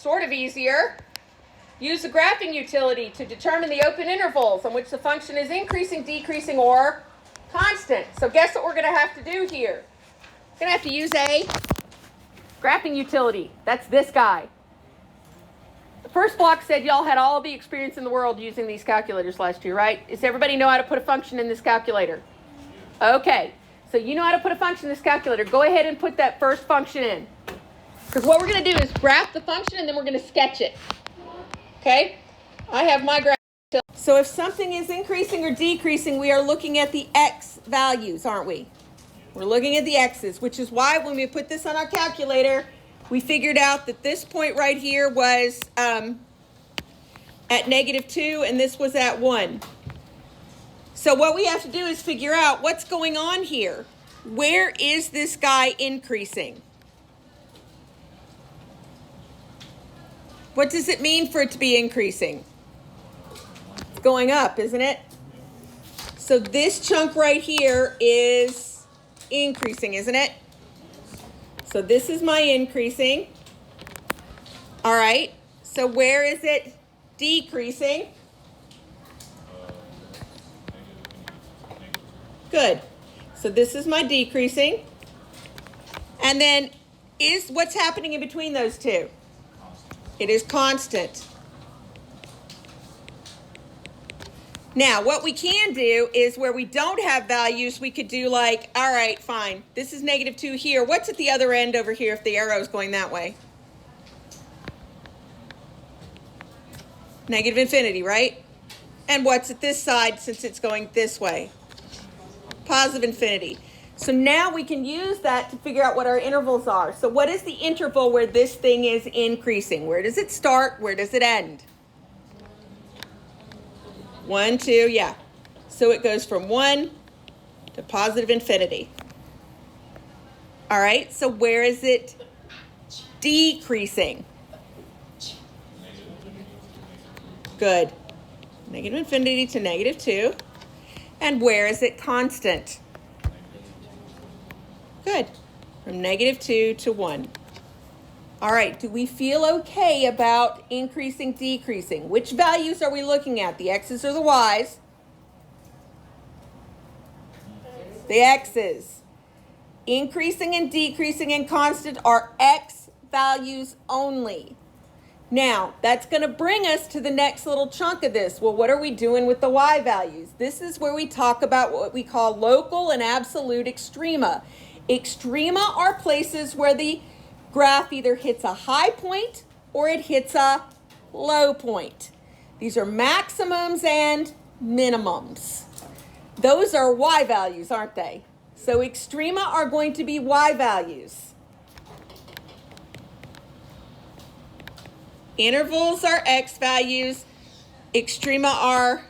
sort of easier. Use the graphing utility to determine the open intervals on which the function is increasing, decreasing, or constant. So guess what we're going to have to do here? We're going to have to use a graphing utility. That's this guy. The first block said y'all had all the experience in the world using these calculators last year, right? Does everybody know how to put a function in this calculator? Okay. So you know how to put a function in this calculator. Go ahead and put that first function in. Because what we're going to do is graph the function and then we're going to sketch it. Okay? I have my graph. So if something is increasing or decreasing, we are looking at the x values, aren't we? We're looking at the x's, which is why when we put this on our calculator, we figured out that this point right here was at -2 and this was at 1. So what we have to do is figure out what's going on here. Where is this guy increasing? What does it mean for it to be increasing? It's going up, isn't it? So this chunk right here is increasing, isn't it? So this is my increasing. All right. So where is it decreasing? Good. So this is my decreasing. And then is what's happening in between those two? It is constant. Now, what we can do is where we don't have values, we could do like, all right, fine. This is -2 here. What's at the other end over here if the arrow is going that way? -infinity, right? And what's at this side since it's going this way? +infinity. So now we can use that to figure out what our intervals are. So what is the interval where this thing is increasing? Where does it start? Where does it end? 1, 2, yeah. So it goes from 1 to +infinity. All right, so where is it decreasing? Good. -infinity to -2. And where is it constant? Good. From -2 to 1. All right, do we feel okay about increasing, decreasing? Which values are we looking at? The x's or the y's? The x's. Increasing and decreasing and constant are x values only. Now, that's going to bring us to the next little chunk of this. Well, what are we doing with the y values? This is where we talk about what we call local and absolute extrema. Extrema are places where the graph either hits a high point or it hits a low point. These are maximums and minimums. Those are y values, aren't they? So extrema are going to be y values. Intervals are x values. Extrema are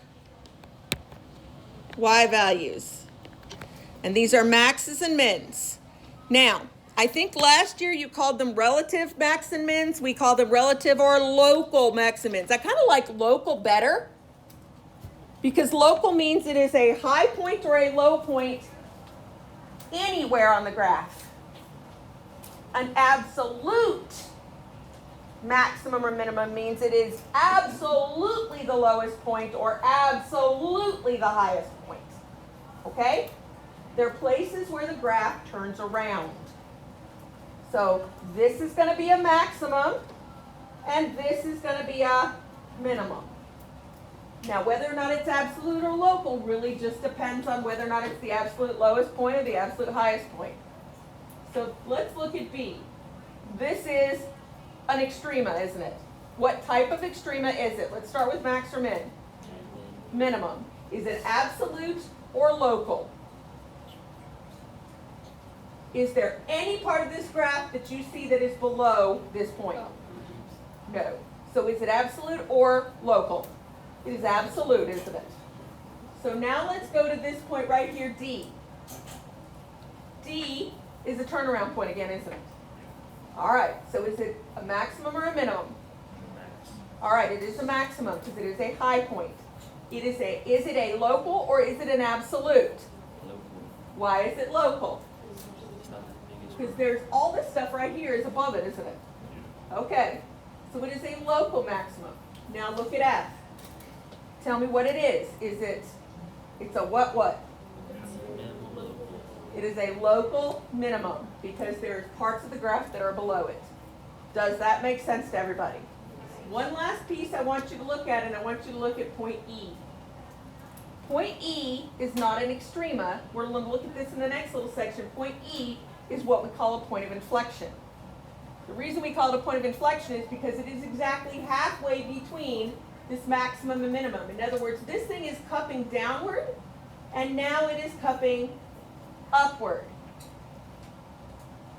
y values. And these are maxes and mins. Now, I think last year you called them relative max and mins. We call them relative or local max and mins. I kind of like local better because local means it is a high point or a low point anywhere on the graph. An absolute maximum or minimum means it is absolutely the lowest point or absolutely the highest point. Okay? They're places where the graph turns around. So this is going to be a maximum and this is going to be a minimum. Now, whether or not it's absolute or local really just depends on whether or not it's the absolute lowest point or the absolute highest point. So let's look at B. This is an extrema, isn't it? What type of extrema is it? Let's start with max or min. Minimum. Is it absolute or local? Is there any part of this graph that you see that is below this point? No. So is it absolute or local? It is absolute, isn't it? So now let's go to this point right here, D. D is a turnaround point again, isn't it? All right, so is it a maximum or a minimum? All right, it is a maximum because it is a high point. Is it a local or is it an absolute? Local. Why is it local? Because there's all this stuff right here is above it, isn't it? Okay, So it is a local maximum. Now look at F. Tell me what it is. It's a what? It is a local minimum because there's parts of the graph that are below it. Does that make sense to everybody? One last piece I want you to look at, and I want you to look at point E. Point E is not an extrema. We're going to look at this in the next little section. Point E is what we call a point of inflection. The reason we call it a point of inflection is because it is exactly halfway between this maximum and minimum. In other words, this thing is cupping downward, and now it is cupping upward.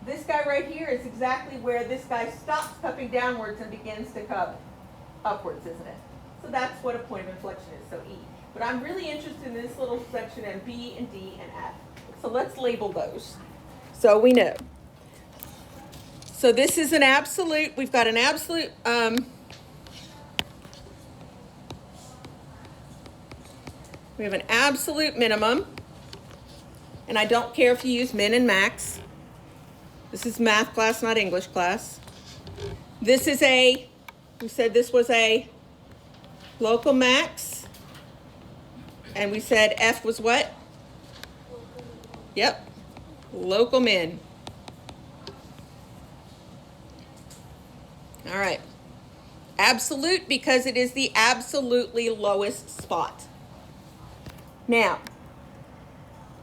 This guy right here is exactly where this guy stops cupping downwards and begins to cup upwards, isn't it? So that's what a point of inflection is, so E. But I'm really interested in this little section in B and D and F. So let's label those so we know. So this is an absolute. We've got an absolute. We have an absolute minimum. And I don't care if you use min and max. This is math class, not English class. This is we said this was a local max. And we said F was what? Yep, local min. All right. Absolute because it is the absolutely lowest spot. Now,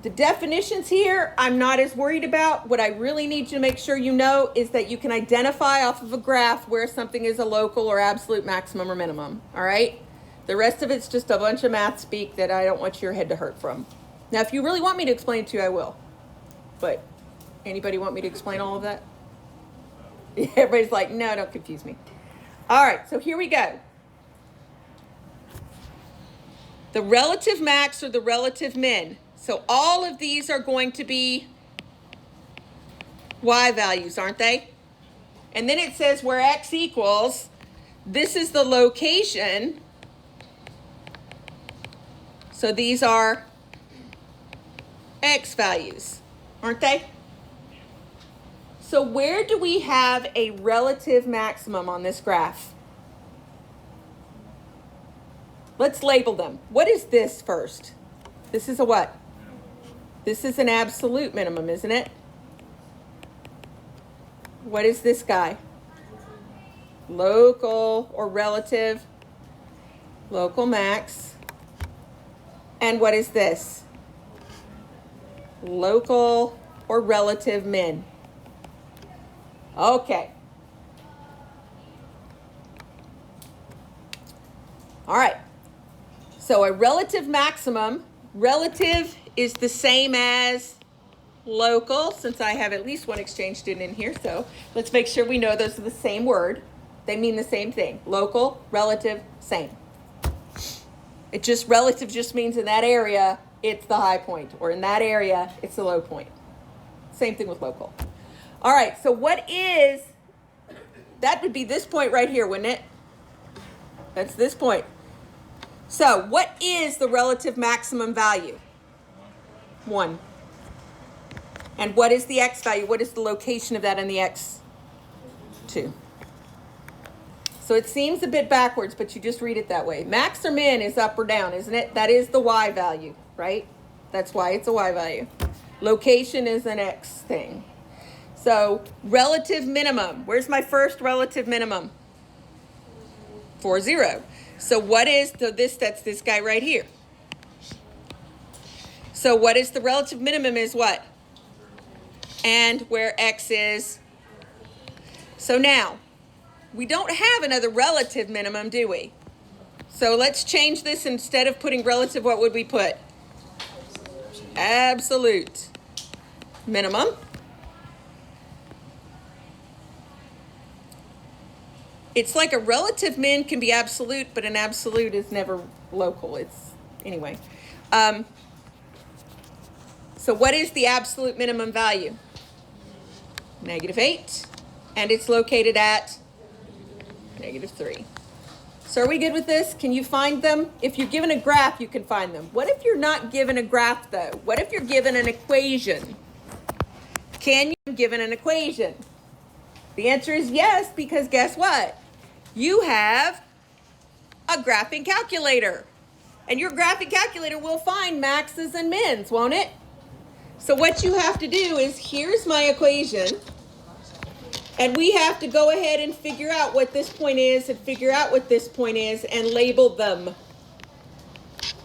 the definitions here, I'm not as worried about. What I really need you to make sure you know is that you can identify off of a graph where something is a local or absolute maximum or minimum. All right? The rest of it's just a bunch of math speak that I don't want your head to hurt from. Now, if you really want me to explain it to you, I will. But anybody want me to explain all of that? Everybody's like, no, don't confuse me. All right, so here we go. The relative max or the relative min. So all of these are going to be y values, aren't they? And then it says where x equals, this is the location. So these are x values, aren't they? So where do we have a relative maximum on this graph? Let's label them. What is this first? This is a what? This is an absolute minimum, isn't it? What is this guy? Local or relative? Local max. And what is this? Local or relative min. Okay. All right. So a relative maximum, relative is the same as local, since I have at least one exchange student in here, so let's make sure we know those are the same word. They mean the same thing. Local, relative, same. Relative just means in that area, it's the high point, or in that area, it's the low point. Same thing with local. All right, so that would be this point right here, wouldn't it? That's this point. So what is the relative maximum value? 1. And what is the x value? What is the location of that in the x? 2. So it seems a bit backwards, but you just read it that way. Max or min is up or down, isn't it? That is the y value, right? That's why it's a y value. Location is an x thing. So relative minimum. Where's my first relative minimum? 4, 0. So what is that's this guy right here. So what is the relative minimum is what? And where x is. So now, we don't have another relative minimum, do we? So let's change this. Instead of putting relative, what would we put? Absolute minimum. It's like a relative min can be absolute, but an absolute is never local. Anyway. So what is the absolute minimum value? -8. And it's located at -3. So are we good with this? Can you find them? If you're given a graph, you can find them. What if you're not given a graph, though? What if you're given an equation? Can you be given an equation? The answer is yes, because guess what? You have a graphing calculator. And your graphing calculator will find maxes and mins, won't it? So what you have to do is, here's my equation. And we have to go ahead and figure out what this point is and figure out what this point is and label them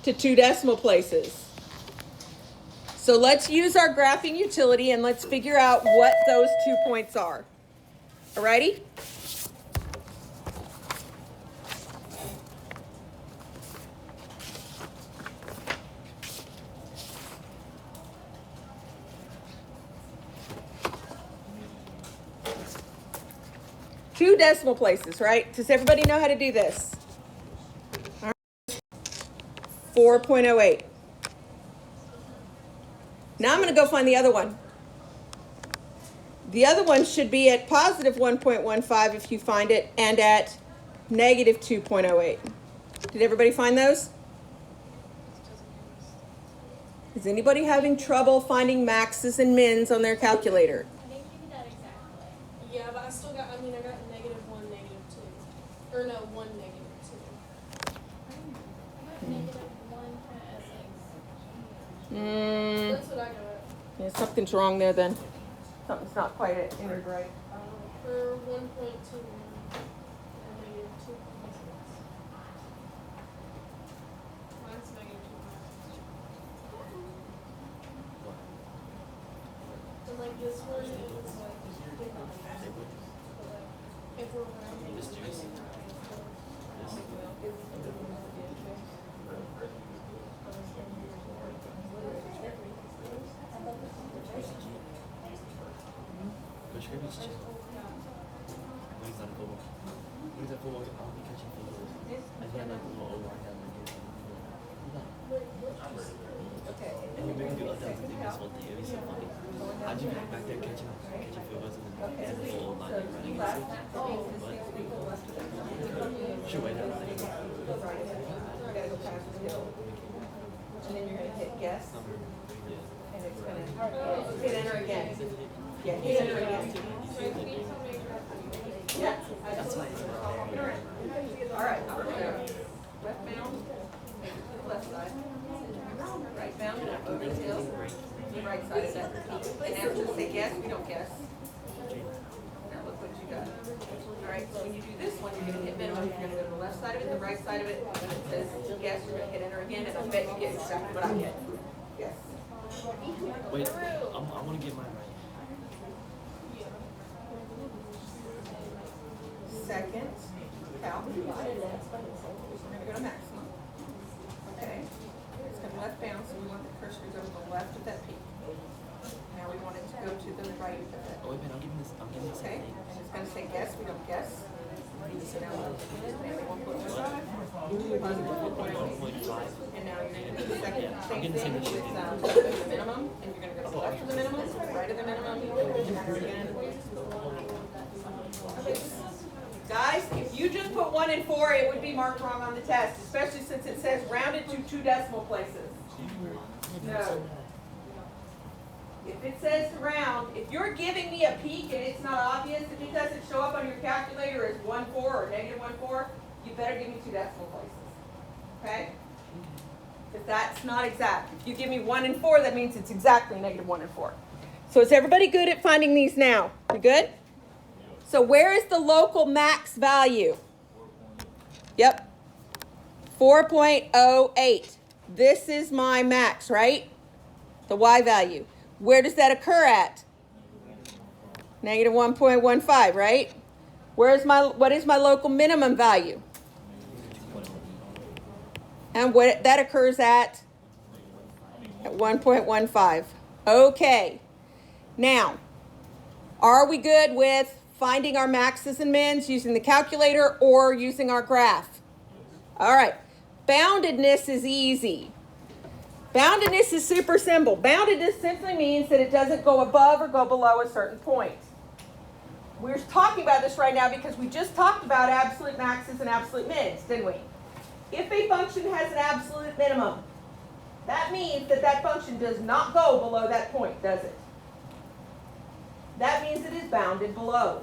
to 2 decimal places. So let's use our graphing utility and let's figure out what those 2 points are. Alrighty? Two decimal places, right? Does everybody know how to do this? All right. 4.08. Now I'm going to go find the other one. The other one should be at positive 1.15 if you find it, and at negative 2.08. Did everybody find those? Is anybody having trouble finding maxes and mins on their calculator? I think you did that exactly. Yeah, but I still got, I got -1, -2. Or no, 1, -2. I got -1 That's what I got. Yeah, something's wrong there then. Something's not quite entered right. For 1.21 and -2. Mine's -2. And like this one, it was like different. But like, if we're rounding, it's And then you're going to hit guess. And it's going to hit enter again. Yeah, hit enter again. Yeah. All right. Left bound. Left side. Right bound. Over the hill. The right side of that. And after say guess, we don't guess. Now look what you got. All right, so when you do this one, you're going to hit minimum. You're going to go to the left side of it, the right side of it. And it says guess, you're going to hit enter again, and I bet you get exactly what I get. Yes. Wait, I want to get mine right. Second, cal. We're going to go to maximum. Okay. It's going to left bound, so we want the cursor to go to the left of that peak. Now we want it to go to the right of that. Oh wait, man, I'm giving this. Okay. And it's going to say guess. We don't guess. So now we'll maybe 1.15. And now you're going to do the second same thing with the minimum. And you're going to go to the left of the minimum, right of the minimum. Again. Guys, if you just put 1 and 4, it would be marked wrong on the test, especially since it says rounded to 2 decimal places. No. If it says to round, if you're giving me a peak and it's not obvious, if it doesn't show up on your calculator as 1.4 or -1.4, you better give me 2 decimal places. Okay? If that's not exact. If you give me 1 and 4, that means it's exactly -1 and 4. So is everybody good at finding these now? You good? So where is the local max value? Yep. 4.08. This is my max, right? The Y value. Where does that occur at? -1.15, right? What is my local minimum value? And what that occurs at 1.15. Okay. Now, are we good with finding our maxes and mins using the calculator or using our graph? All right. Boundedness is easy. Boundedness is super simple. Boundedness simply means that it doesn't go above or go below a certain point. We're talking about this right now because we just talked about absolute maxes and absolute mins, didn't we? If a function has an absolute minimum, that means that that function does not go below that point, does it? That means it is bounded below.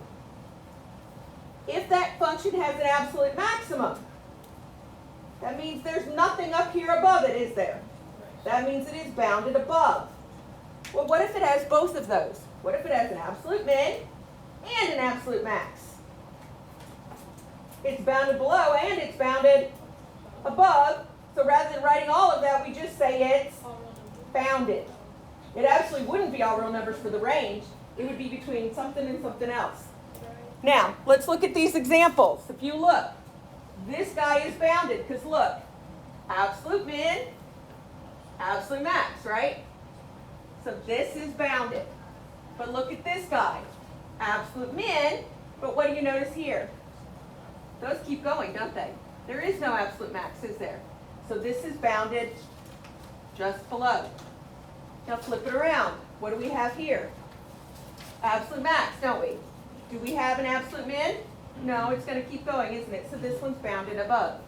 if that function has an absolute maximum. That means there's nothing up here above it, is there? That means it is bounded above. Well, what if it has both of those? What if it has an absolute min and an absolute max? It's bounded below and it's bounded above. So rather than writing all of that, we just say it's bounded. It absolutely wouldn't be all real numbers for the range. It would be between something and something else. Now, let's look at these examples. If you look, this guy is bounded because look, absolute min, absolute max, right? So this is bounded. But look at this guy, absolute min, but what do you notice here? Those keep going, don't they? There is no absolute max, is there? So this is bounded just below. Now flip it around. What do we have here? Absolute max, don't we? Do we have an absolute min? No, it's going to keep going, isn't it? So this one's bounded above.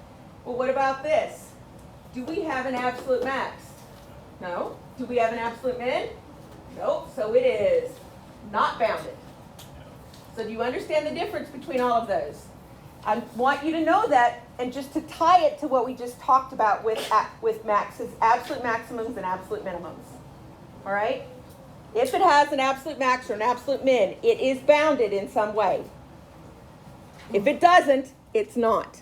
Well, what about this? Do we have an absolute max? No. Do we have an absolute min? Nope. So it is not bounded. So do you understand the difference between all of those? I want you to know that, and just to tie it to what we just talked about with maxes, absolute maximums and absolute minimums. All right? If it has an absolute max or an absolute min, it is bounded in some way. If it doesn't, it's not.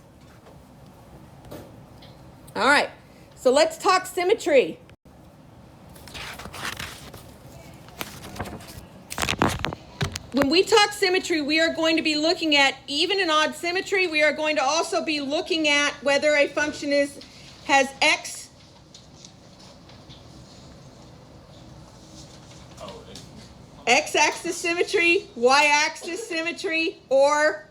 All right, so let's talk symmetry. When we talk symmetry, we are going to be looking at even and odd symmetry. We are going to also be looking at whether a function has x-axis symmetry, y-axis symmetry, or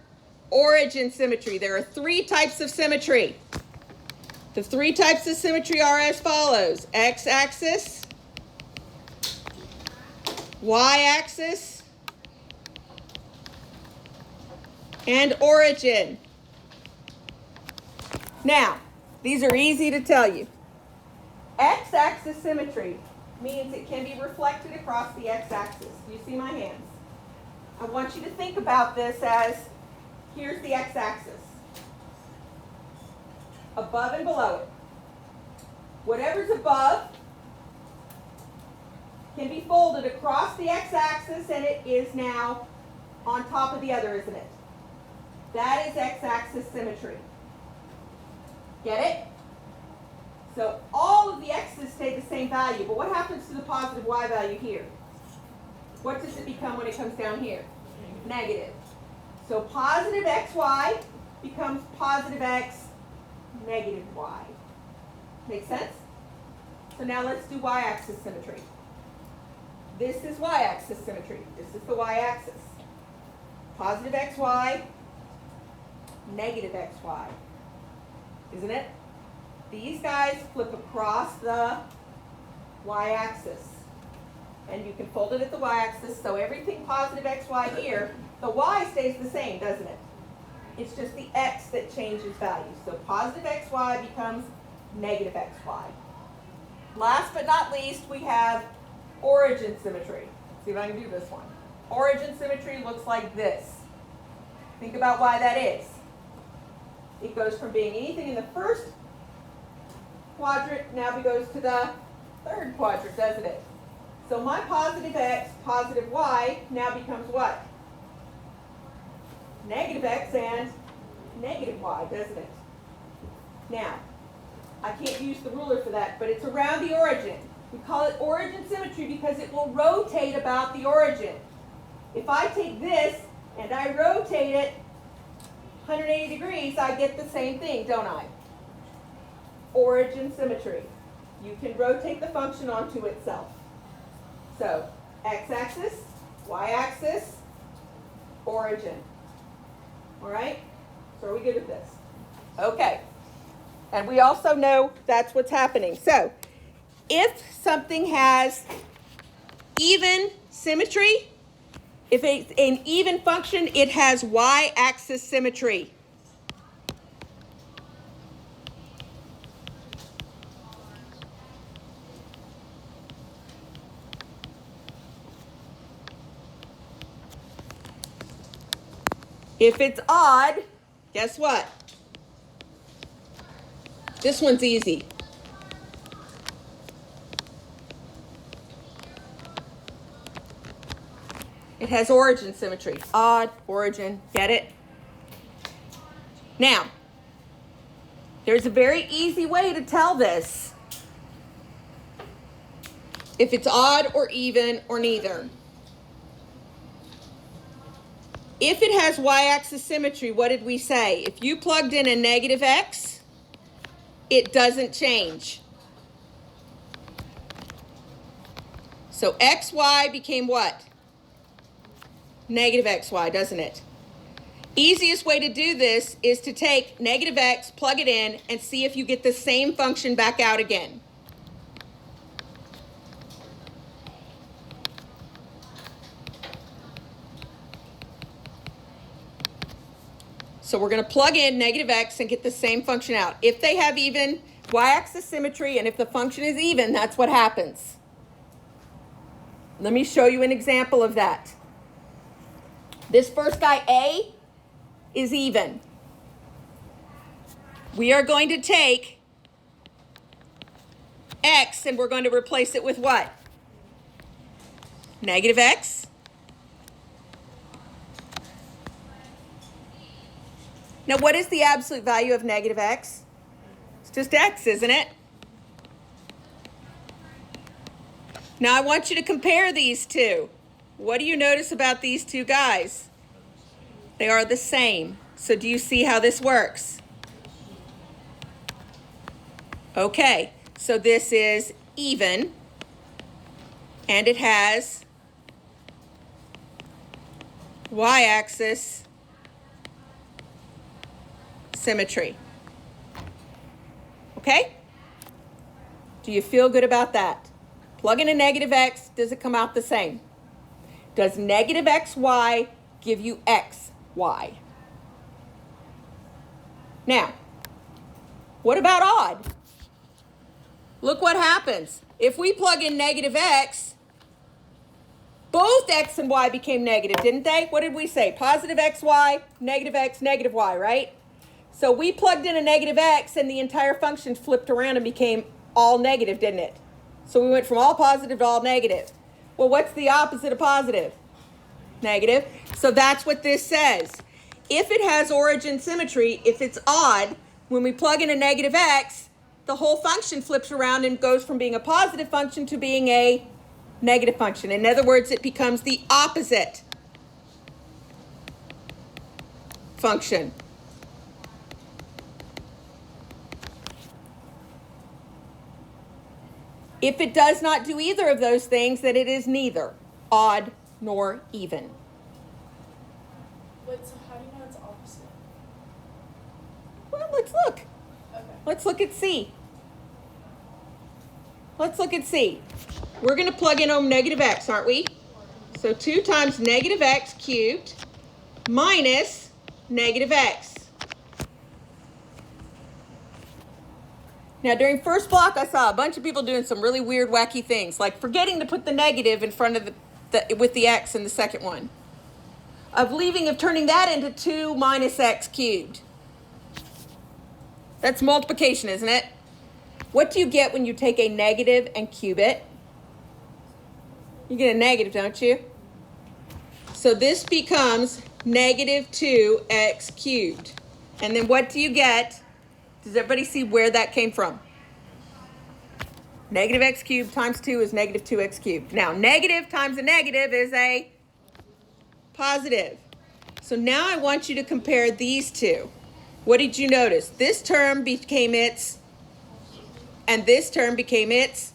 origin symmetry. There are three types of symmetry. The three types of symmetry are as follows: x-axis, y-axis, and origin. Now, these are easy to tell you. X-axis symmetry means it can be reflected across the x-axis. Do you see my hands? I want you to think about this as, here's the x-axis. Above and below it. Whatever's above can be folded across the x-axis, and it is now on top of the other, isn't it? That is x-axis symmetry. Get it? So all of the x's stay the same value, but what happens to the positive y value here? What does it become when it comes down here? Negative. So positive xy becomes positive x, negative y. Make sense? So now let's do y-axis symmetry. This is y-axis symmetry. This is the y-axis. Positive xy, negative xy. Isn't it? These guys flip across the y-axis. And you can fold it at the y-axis, so everything positive xy here, the y stays the same, doesn't it? It's just the x that changes value. So positive xy becomes negative xy. Last but not least, we have origin symmetry. See if I can do this one. Origin symmetry looks like this. Think about why that is. It goes from being anything in the first quadrant, now it goes to the third quadrant, doesn't it? So my positive x, positive y, now becomes what? Negative x and negative y, doesn't it? Now, I can't use the ruler for that, but it's around the origin. We call it origin symmetry because it will rotate about the origin. If I take this and I rotate it 180 degrees, I get the same thing, don't I? Origin symmetry. You can rotate the function onto itself. So, x-axis, y-axis, origin. All right? So are we good with this? Okay. And we also know that's what's happening. So, if something has even symmetry, if it's an even function, it has y-axis symmetry. If it's odd, guess what? This one's easy. It has origin symmetry. Odd, origin, get it? Now, there's a very easy way to tell this. If it's odd or even or neither. If it has y-axis symmetry, what did we say? If you plugged in a negative x, it doesn't change. So xy became what? Negative xy, doesn't it? Easiest way to do this is to take negative x, plug it in, and see if you get the same function back out again. So we're going to plug in negative x and get the same function out. If they have even y-axis symmetry and if the function is even, that's what happens. Let me show you an example of that. This first guy, A, is even. We are going to take x and we're going to replace it with what? Negative x. Now, what is the absolute value of negative x? It's just x, isn't it? Now, I want you to compare these two. What do you notice about these two guys? They are the same. So do you see how this works? Okay, so this is even, and it has y-axis symmetry. Okay? Do you feel good about that? Plug in a negative x, does it come out the same? Does negative xy give you xy? Now, what about odd? Look what happens. If we plug in negative x, both x and y became negative, didn't they? What did we say? Positive xy, negative x, negative y, right? So we plugged in a negative x and the entire function flipped around and became all negative, didn't it? So we went from all positive to all negative. Well, what's the opposite of positive? Negative. So that's what this says. If it has origin symmetry, if it's odd, when we plug in a negative x, the whole function flips around and goes from being a positive function to being a negative function. In other words, it becomes the opposite function. If it does not do either of those things, then it is neither odd nor even. Wait, so how do you know it's opposite? Well, let's look. Okay. Let's look at C. Let's look at C. We're going to plug in negative x, aren't we? So 2 times negative x cubed minus negative x. Now, during first block, I saw a bunch of people doing some really weird, wacky things, like forgetting to put the negative in front of with the x in the second one. Of turning that into 2 minus x cubed. That's multiplication, isn't it? What do you get when you take a negative and cube it? You get a negative, don't you? So this becomes negative 2x cubed. And then what do you get? Does everybody see where that came from? Negative x cubed times 2 is negative 2x cubed. Now, negative times a negative is a positive. So now I want you to compare these two. What did you notice? This term became its, and this term became its.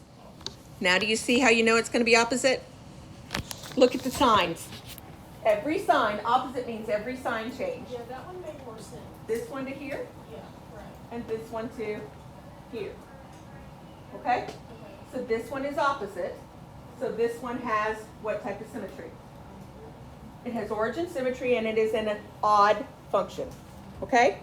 Now do you see how you know it's going to be opposite? Look at the signs. Every sign, opposite means every sign change. Yeah, that one made more sense. This one to here, Yeah, right. and this one to here. Okay? So this one is opposite. So this one has what type of symmetry? It has origin symmetry and it is in an odd function. Okay?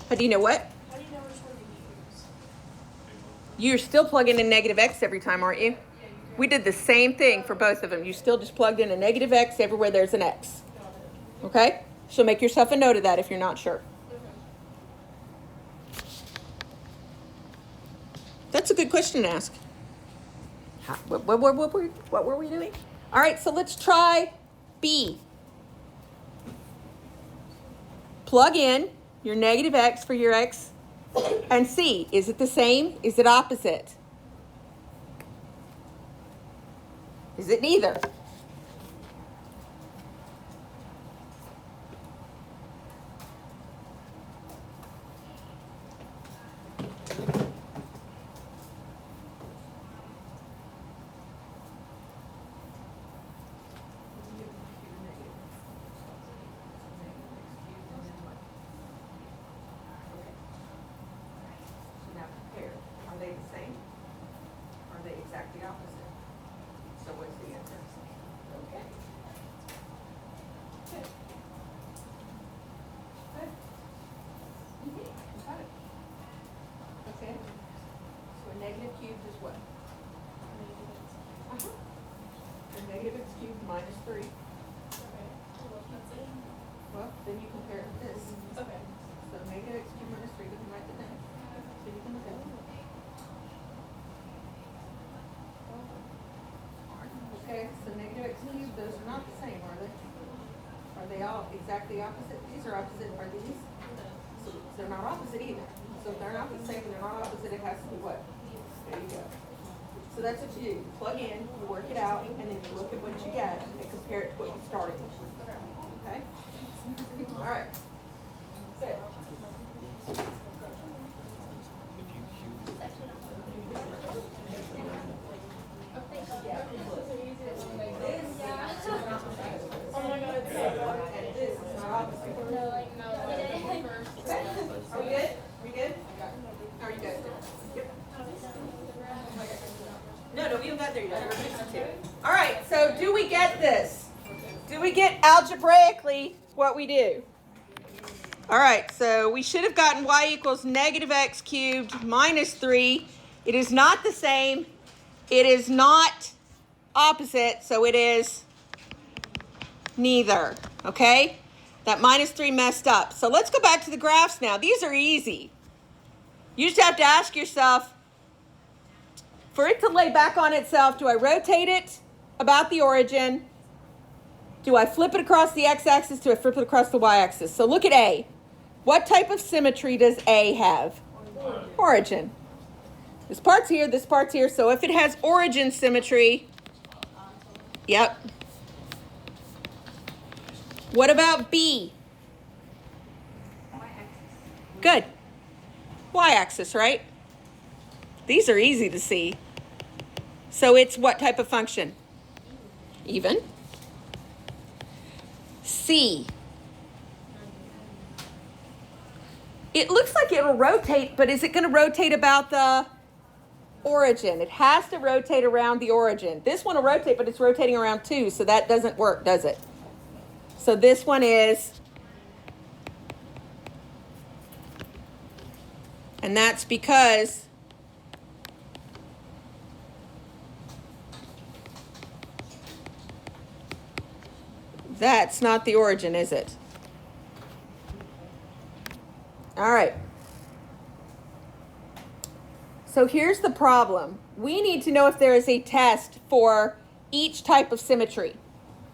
How do you know what? How do you know which one to use? You're still plugging in negative x every time, aren't you? We did the same thing for both of them. You still just plugged in a negative x everywhere there's an x. Okay? So make yourself a note of that if you're not sure. That's a good question to ask. What were we doing? All right, so let's try B. Plug in your negative x for your x and see, is it the same? Is it opposite? Is it neither? Are they the same? Are they exactly opposite? So what's the answer? Okay. Good. Good. You got it. Okay. So a negative cubed is what? A negative x cubed minus 3. Well, then you compare it with this. Okay. So negative x cubed minus 3, we can write that down. So you can look at it. Okay, so negative x cubed, those are not the same, are they? Are they all exactly opposite? These are opposite, are these? So they're not opposite either. So if they're not the same, they're not opposite, it has to be what? There you go. So that's what you do. You plug in, you work it out, and then you look at what you get and compare it to what you started with. Okay? All right. Good. Oh my god, it's so hard. And this is not opposite. No, like, no. Are we good? We good? Are you good? Yep. No, we haven't got there yet. We're fixing to. All right, so do we get this? Do we get algebraically what we do? All right, so we should have gotten y equals negative x cubed minus 3. It is not the same. It is not opposite, so it is neither, okay? That minus 3 messed up. So let's go back to the graphs now. These are easy. You just have to ask yourself, for it to lay back on itself, do I rotate it about the origin? Do I flip it across the x-axis? Do I flip it across the y-axis? So look at A. What type of symmetry does A have? Origin. This part's here, this part's here. So if it has origin symmetry, yep. What about B? Good. Y-axis, right? These are easy to see. So it's what type of function? Even. C. It looks like it'll rotate, but is it going to rotate about the origin? It has to rotate around the origin. This one will rotate, but it's rotating around too, so that doesn't work, does it? So this one is, and that's because that's not the origin, is it? All right. So here's the problem. We need to know if there is a test for each type of symmetry.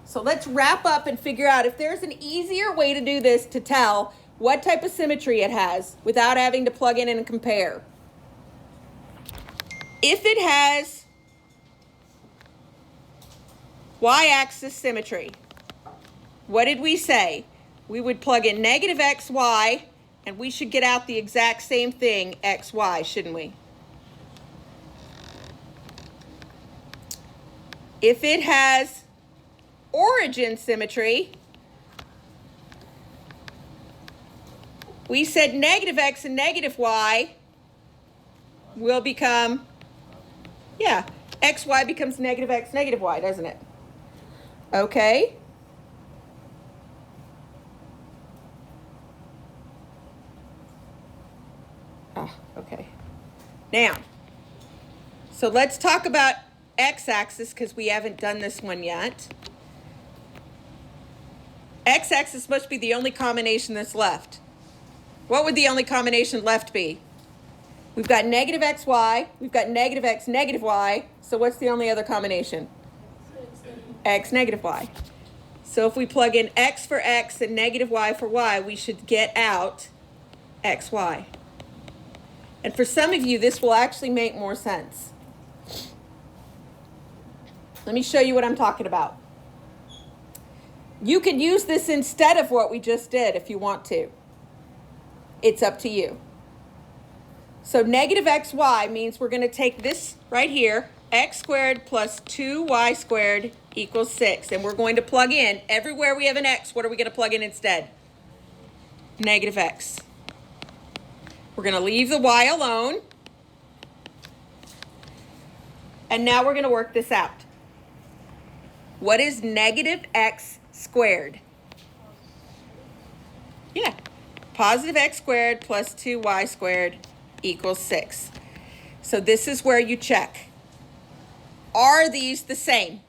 So let's wrap up and figure out if there's an easier way to do this to tell what type of symmetry it has without having to plug in and compare. If it has y-axis symmetry, what did we say? We would plug in negative xy, and we should get out the exact same thing, xy, shouldn't we? If it has origin symmetry, we said negative x and negative y will become, yeah, xy becomes negative x, negative y, doesn't it? Okay. Okay. Now, So let's talk about x-axis because we haven't done this one yet. X-axis must be the only combination that's left. What would the only combination left be? We've got negative xy, we've got negative x, negative y. So what's the only other combination? X, negative y. So if we plug in x for x and negative y for y, we should get out xy. And for some of you, this will actually make more sense. Let me show you what I'm talking about. You could use this instead of what we just did if you want to. It's up to you. So negative xy means we're going to take this right here, x squared plus 2y squared equals 6. And we're going to plug in, everywhere we have an x, what are we going to plug in instead? Negative x. We're going to leave the y alone. And now we're going to work this out. What is negative x squared? Yeah, positive x squared plus 2y squared equals 6. So this is where you check. Are these the same?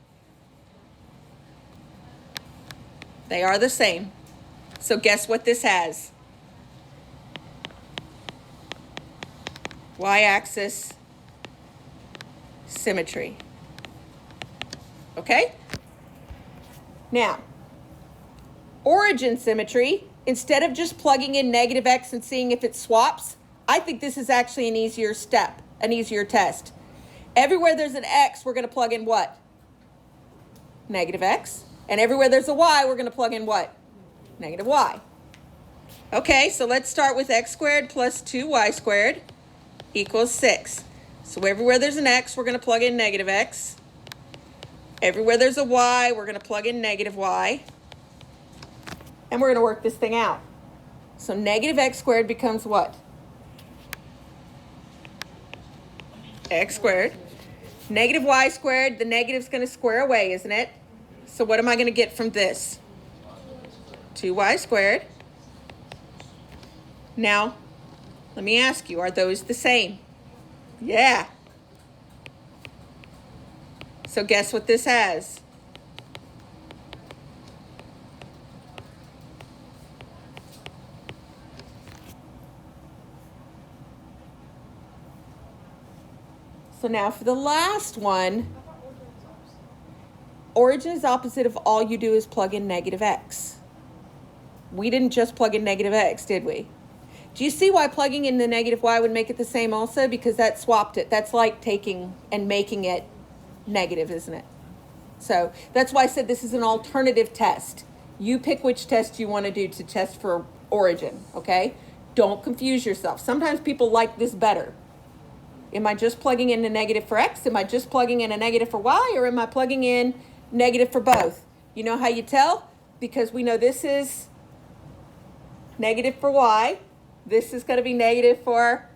They are the same. So guess what this has? Y-axis symmetry. Okay? Now, origin symmetry, instead of just plugging in negative x and seeing if it swaps, I think this is actually an easier step, an easier test. Everywhere there's an x, we're going to plug in what? Negative x. And everywhere there's a y, we're going to plug in what? Negative y. Okay, so let's start with x squared plus 2y squared equals 6. So everywhere there's an x, we're going to plug in negative x. Everywhere there's a y, we're going to plug in negative y. And we're going to work this thing out. So negative x squared becomes what? X squared. Negative y squared, the negative's going to square away, isn't it? So what am I going to get from this? 2y squared. Now, let me ask you, are those the same? Yeah. So guess what this has? So now for the last one, origin is opposite if all you do is plug in negative x. We didn't just plug in negative x, did we? Do you see why plugging in the negative y would make it the same also? Because that swapped it. That's like taking and making it negative, isn't it? So that's why I said this is an alternative test. You pick which test you want to do to test for origin, okay? Don't confuse yourself. Sometimes people like this better. Am I just plugging in a negative for x? Am I just plugging in a negative for y? Or am I plugging in negative for both? You know how you tell? Because we know this is negative for y. This is going to be negative for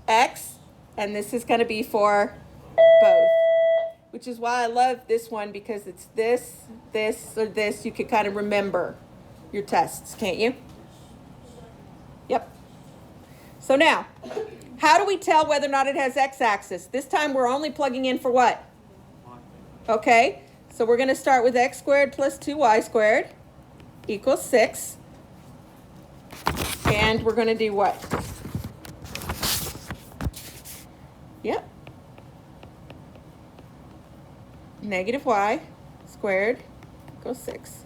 x. And this is going to be for both. Which is why I love this one, because it's this, this, or this. You can kind of remember your tests, can't you? Yep. So now, how do we tell whether or not it has x-axis? This time we're only plugging in for what? Okay, so we're going to start with x squared plus 2y squared equals 6. And we're going to do what? Yep. Negative y squared equals 6.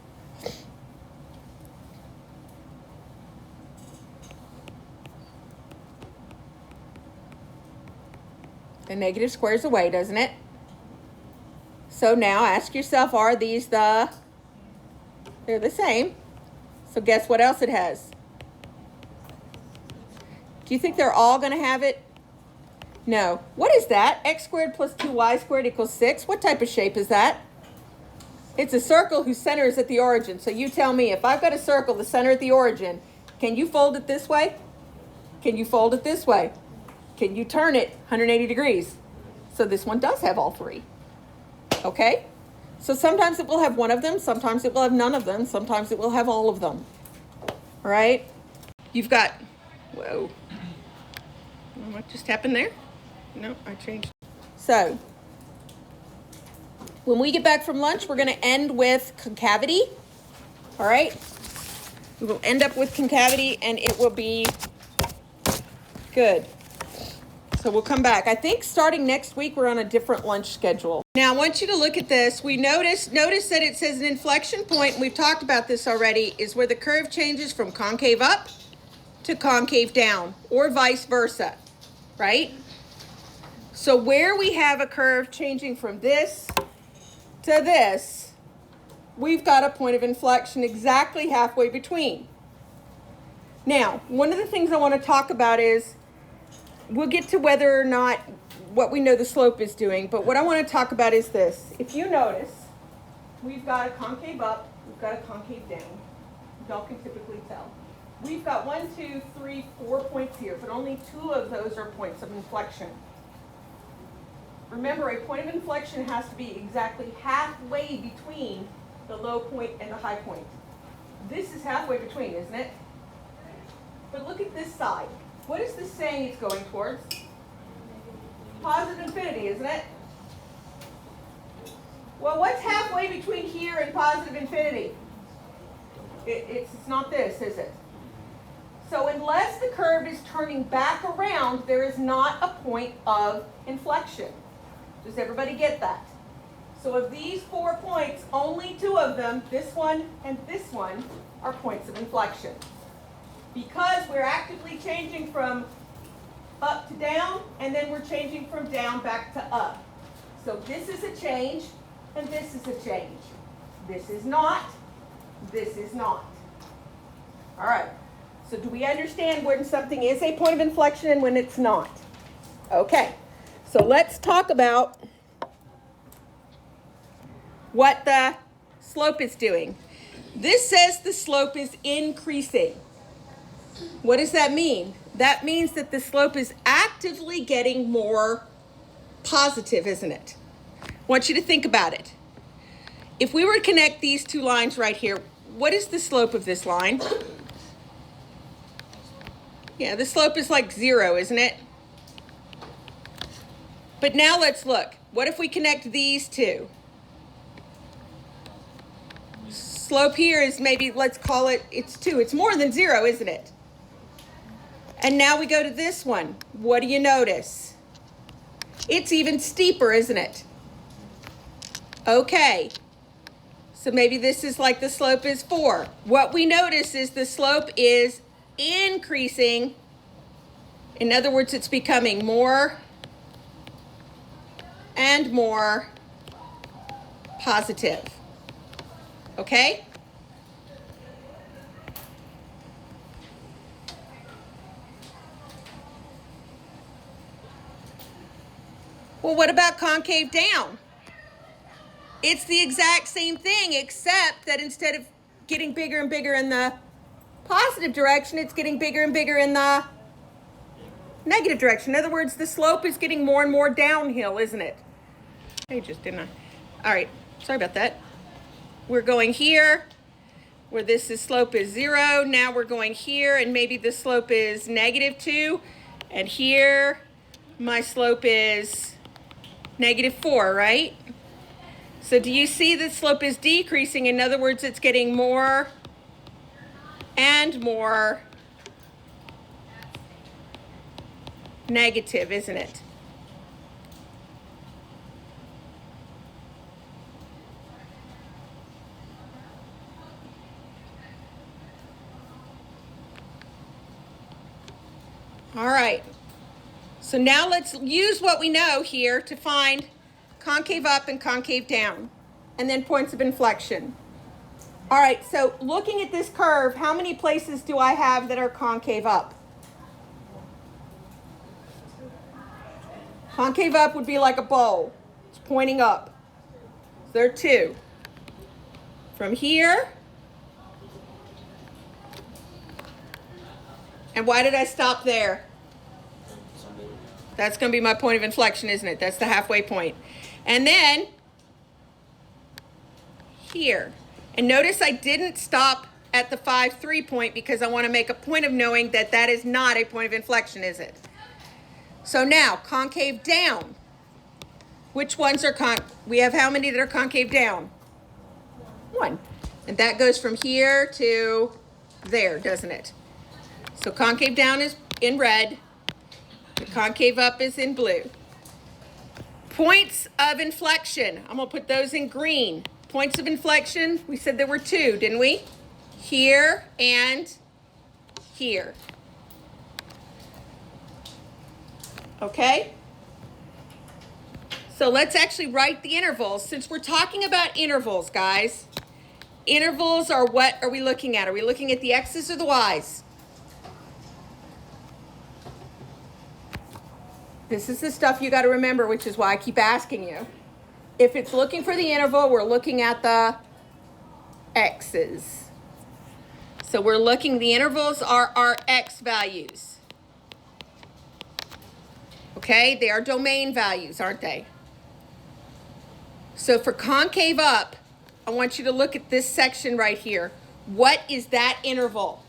The negative squares away, doesn't it? So now ask yourself, are these they're the same. So guess what else it has? Do you think they're all going to have it? No. What is that? X squared plus 2y squared equals 6. What type of shape is that? It's a circle whose center is at the origin. So you tell me, if I've got a circle, the center at the origin, can you fold it this way? Can you fold it this way? Can you turn it 180 degrees? So this one does have all three. Okay? So sometimes it will have one of them. Sometimes it will have none of them. Sometimes it will have all of them. All right? You've got, whoa. What just happened there? No, I changed. So, when we get back from lunch, we're going to end with concavity. All right? We will end up with concavity, and it will be good. So we'll come back. I think starting next week, we're on a different lunch schedule. Now, I want you to look at this. We notice that it says an inflection point, and we've talked about this already, is where the curve changes from concave up to concave down, or vice versa, right? So where we have a curve changing from this to this, we've got a point of inflection exactly halfway between. Now, one of the things I want to talk about is, we'll get to whether or not what we know the slope is doing, but what I want to talk about is this. If you notice, we've got a concave up, we've got a concave down. Y'all can typically tell. We've got 1, 2, 3, 4 points here, but only 2 of those are points of inflection. Remember, a point of inflection has to be exactly halfway between the low point and the high point. This is halfway between, isn't it? But look at this side. What is this saying it's going towards? Positive infinity, isn't it? Well, what's halfway between here and positive infinity? It's not this, is it? So unless the curve is turning back around, there is not a point of inflection. Does everybody get that? So of these 4 points, only 2 of them, this one and this one, are points of inflection. Because we're actively changing from up to down, and then we're changing from down back to up. So this is a change, and this is a change. This is not, this is not. All right, so do we understand when something is a point of inflection and when it's not? Okay, so let's talk about what the slope is doing. This says the slope is increasing. What does that mean? That means that the slope is actively getting more positive, isn't it? I want you to think about it. If we were to connect these 2 lines right here, what is the slope of this line? Yeah, the slope is like 0, isn't it? But now let's look. What if we connect these 2? Slope here is maybe, let's call it, it's 2. It's more than 0, isn't it? And now we go to this one. What do you notice? It's even steeper, isn't it? Okay. So maybe this is like the slope is 4. What we notice is the slope is increasing. In other words, it's becoming more and more positive. Okay? Well, what about concave down? It's the exact same thing, except that instead of getting bigger and bigger in the positive direction, it's getting bigger and bigger in the negative direction. In other words, the slope is getting more and more downhill, isn't it? I just didn't I? All right, sorry about that. We're going here, where this is slope is 0. Now we're going here, and maybe the slope is -2. And here, my slope is -4, right? So do you see the slope is decreasing? In other words, it's getting more and more negative, isn't it? All right. So now let's use what we know here to find concave up and concave down, and then points of inflection. All right, so looking at this curve, how many places do I have that are concave up? Concave up would be like a bowl. It's pointing up. So there are 2. From here. And why did I stop there? That's going to be my point of inflection, isn't it? That's the halfway point. And then here. And notice I didn't stop at the 5, 3 point because I want to make a point of knowing that that is not a point of inflection, is it? So now, concave down. Which ones are we have how many that are concave down? One. And that goes from here to there, doesn't it? So concave down is in red. The concave up is in blue. Points of inflection. I'm going to put those in green. Points of inflection, we said there were two, didn't we? Here and here. Okay? So let's actually write the intervals. Since we're talking about intervals, guys, intervals are what are we looking at? Are we looking at the x's or the y's? This is the stuff you got to remember, which is why I keep asking you. If it's looking for the interval, we're looking at the x's. So we're looking, the intervals are our x values. Okay, they are domain values, aren't they? So for concave up, I want you to look at this section right here. What is that interval?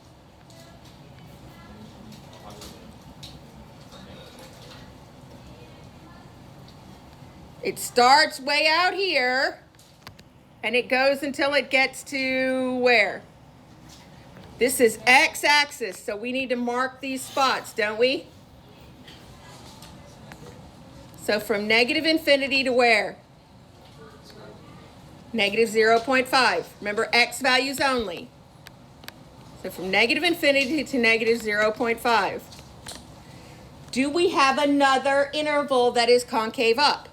It starts way out here, and it goes until it gets to where? This is x-axis, so we need to mark these spots, don't we? So from negative infinity to where? Negative 0.5. Remember, x values only. So from negative infinity to negative 0.5. Do we have another interval that is concave up?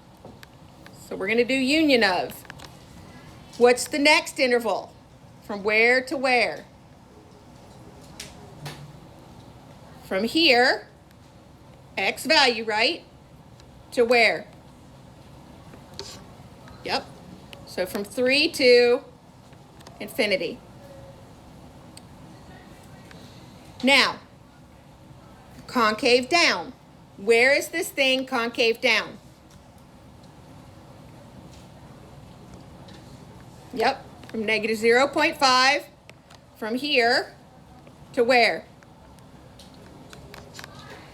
So we're going to do union of. What's the next interval? From where to where? From here, x value, right? To where? Yep. So from 3 to infinity. Now, concave down. Where is this thing concave down? Yep, from negative 0.5, from here to where?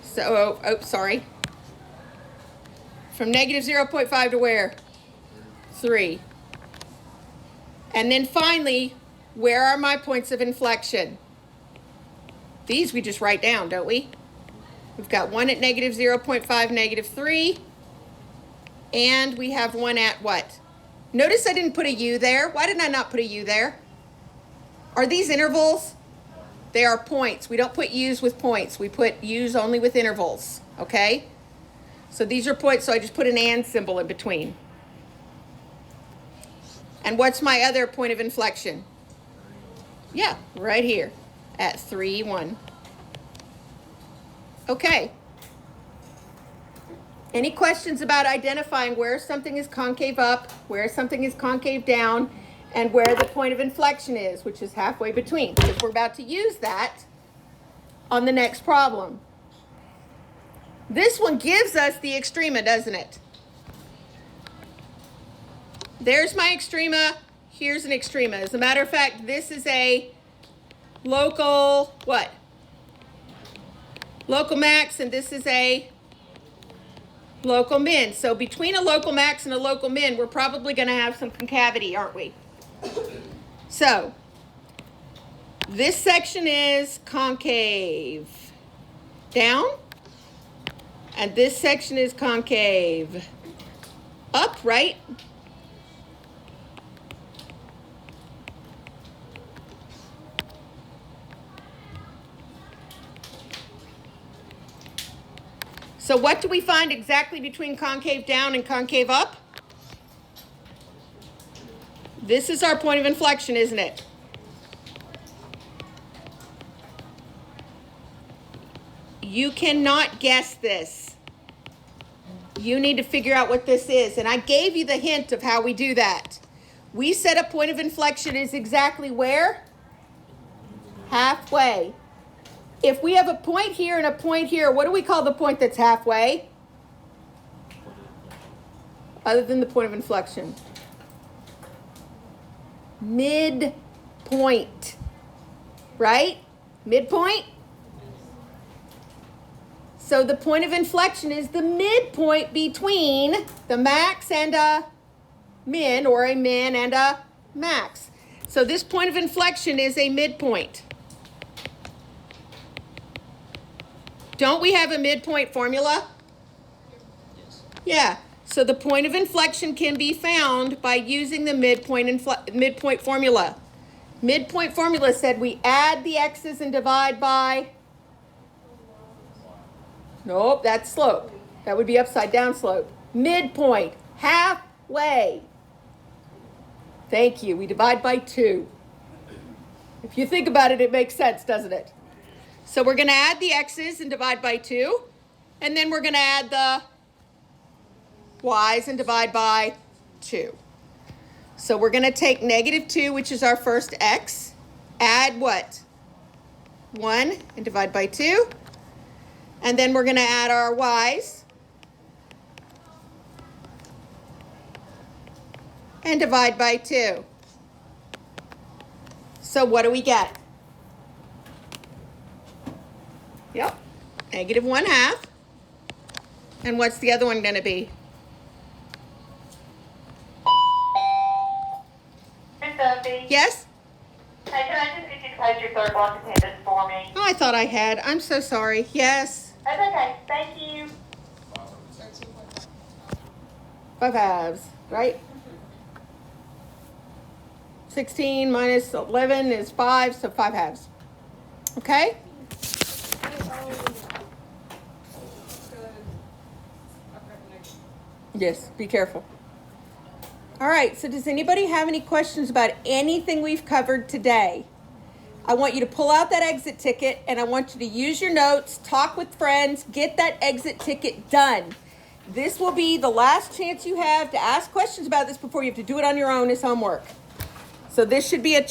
So, sorry. From negative 0.5 to where? 3. And then finally, where are my points of inflection? These we just write down, don't we? We've got one at negative 0.5, negative 3. And we have one at what? Notice I didn't put a U there. Why did I not put a U there? Are these intervals? They are points. We don't put U's with points. We put U's only with intervals, okay? So these are points, so I just put an and symbol in between. And what's my other point of inflection? Yeah, right here at 3, 1. Okay. Any questions about identifying where something is concave up, where something is concave down, and where the point of inflection is, which is halfway between? Because we're about to use that on the next problem. This one gives us the extrema, doesn't it? There's my extrema. Here's an extrema. As a matter of fact, this is a local, what? Local max, and this is a local min. So between a local max and a local min, we're probably going to have some concavity, aren't we? So this section is concave down, and this section is concave up, right? So what do we find exactly between concave down and concave up? This is our point of inflection, isn't it? You cannot guess this. You need to figure out what this is. And I gave you the hint of how we do that. We said a point of inflection is exactly where? Halfway. If we have a point here and a point here, what do we call the point that's halfway? Other than the point of inflection. Midpoint. Right? Midpoint? So the point of inflection is the midpoint between the max and a min, or a min and a max. So this point of inflection is a midpoint. Don't we have a midpoint formula? Yes. Yeah. So the point of inflection can be found by using the midpoint formula. Midpoint formula said we add the x's and divide by. Nope, that's slope. That would be upside down slope. Midpoint, halfway. Thank you. We divide by 2. If you think about it, it makes sense, doesn't it? So we're going to add the x's and divide by 2. And then we're going to add the y's and divide by 2. So we're going to take -2, which is our first x, add what? 1 and divide by 2. And then we're going to add our y's and divide by 2. So what do we get? Yep, -1/2. And what's the other one going to be? Miss Sophie? Yes? Hey, can I just get you to post your third block attendance for me? Oh, I thought I had. I'm so sorry. Yes. That's okay. Thank you. 5 halves, right? 16 minus 11 is 5, so 5 halves. Okay? Yes, be careful. All right, so does anybody have any questions about anything we've covered today? I want you to pull out that exit ticket, and I want you to use your notes, talk with friends, get that exit ticket done. This will be the last chance you have to ask questions about this before you have to do it on your own as homework. So this should be a